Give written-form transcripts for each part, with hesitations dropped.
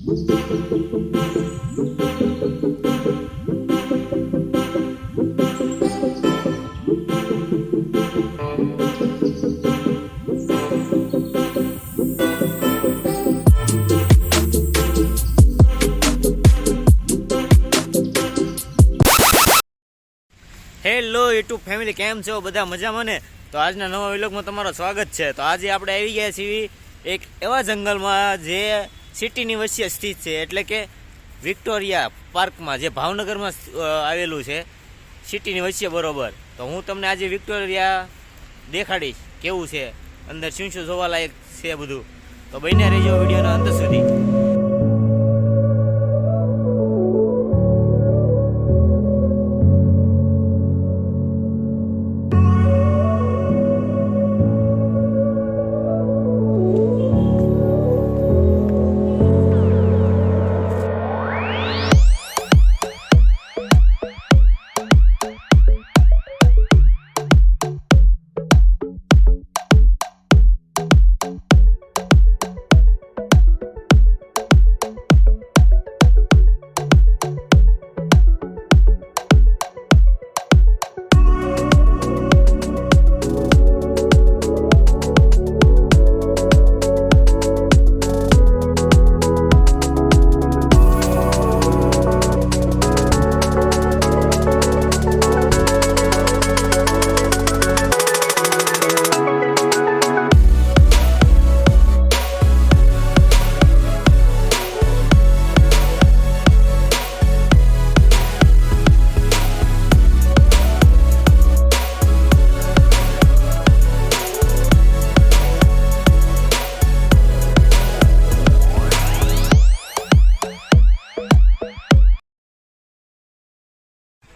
Hello YouTube family, કેમ છો બધા? મજામાં ને? તો આજના નવા વ્લોગમાં તમારું સ્વાગત છે. તો આજે આપણે આવી ગયા છીએ એક એવા જંગલમાં જે સિટીની વચ્ચે સ્થિત છે, એટલે કે વિક્ટોરિયા પાર્કમાં, જે ભાવનગરમાં આવેલું છે, સિટીની વચ્ચે બરોબર. તો હું તમને આજે વિક્ટોરિયા દેખાડીશ કેવું છે, અંદર શું શું જોવાલાયક છે બધું. તો બને રહેજો વિડીયોના અંત સુધી.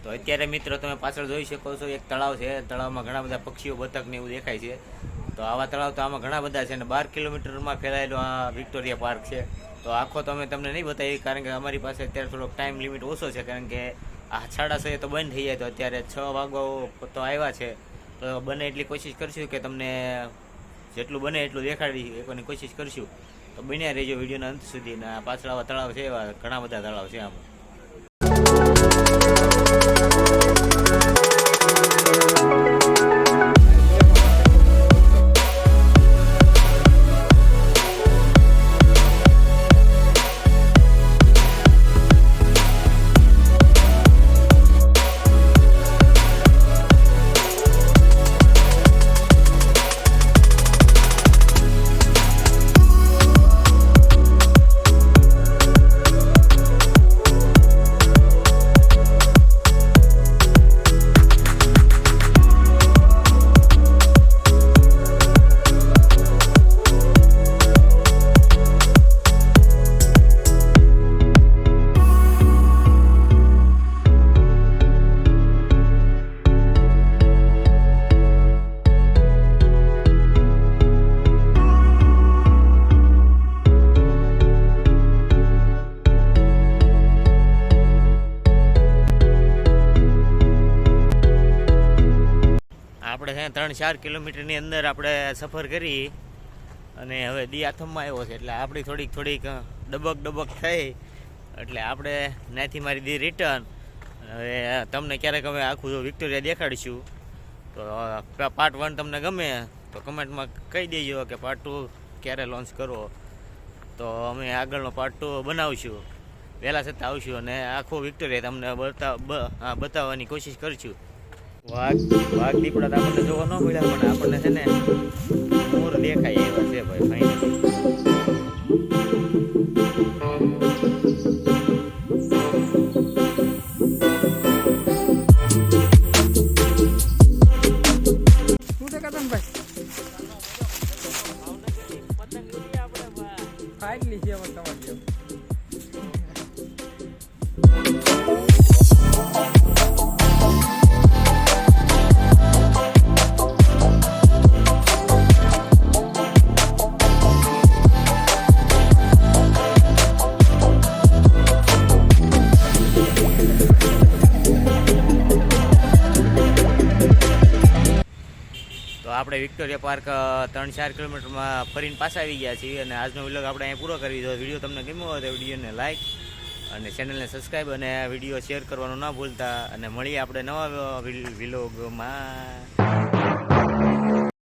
તો અત્યારે મિત્રો તમે પાછળ જોઈ શકો છો, એક તળાવ છે. તળાવમાં ઘણા બધા પક્ષીઓ, બતક ને એવું દેખાય છે. તો આવા તળાવ તો આમાં ઘણા બધા છે, અને 12 કિલોમીટરમાં ફેલાયેલો આ વિક્ટોરિયા પાર્ક છે. તો આખો તો અમે તમને નહીં બતાવી, કારણ કે અમારી પાસે અત્યારે થોડોક ટાઈમ લિમિટ ઓછો છે, કારણ કે આ 6:30 તો બંધ થઈ જાય. તો અત્યારે 6 વાગો તો આવ્યા છે. તો બને એટલી કોશિશ કરશું કે તમને જેટલું બને એટલું દેખાડી એકવાની કોશિશ કરશું. તો બન્યા રહેજો વિડીયોના અંત સુધી. ને પાછળ આવા તળાવ છે, એવા ઘણા બધા તળાવ છે આમાં. આપણે 3-4 કિલોમીટરની અંદર આપણે સફર કરી અને હવે દિયાથમમાં આવ્યો છે, એટલે આપણી થોડીક ડબક થઈ, એટલે આપણે ત્યાંથી મારી દી રિટર્ન. હવે તમને ક્યારેક અમે આખું વિક્ટોરિયા દેખાડીશું. તો પાર્ટ 1 તમને ગમે તો કમેન્ટમાં કહી દેજો કે પાર્ટ 2 ક્યારે લોન્ચ કરો. તો અમે આગળનો પાર્ટ 2 બનાવશું, વહેલા છતાં આવશું અને આખો વિક્ટોરિયા તમને બતાવવાની કોશિશ કરીશું. વાઘ દીપડા તો આપણને જોવા ન મળ્યા, પણ આપણને છે ને મોર દેખાય એવા છે ભાઈ. ફાઇનલી આપણે વિક્ટોરિયા પાર્ક 3-4 કિલોમીટરમાં ફરીને પાછા આવી ગયા છીએ અને આજનો વિલોગ આપણે અહીંયા પૂરો કરી દીધો. વિડીયો તમને ગમ્યો હોય તો વિડીયોને લાઈક અને ચેનલને સબસ્ક્રાઈબ અને વિડીયો શેર કરવાનું ના ભૂલતા અને મળીએ આપણે નવા વિલોગમાં.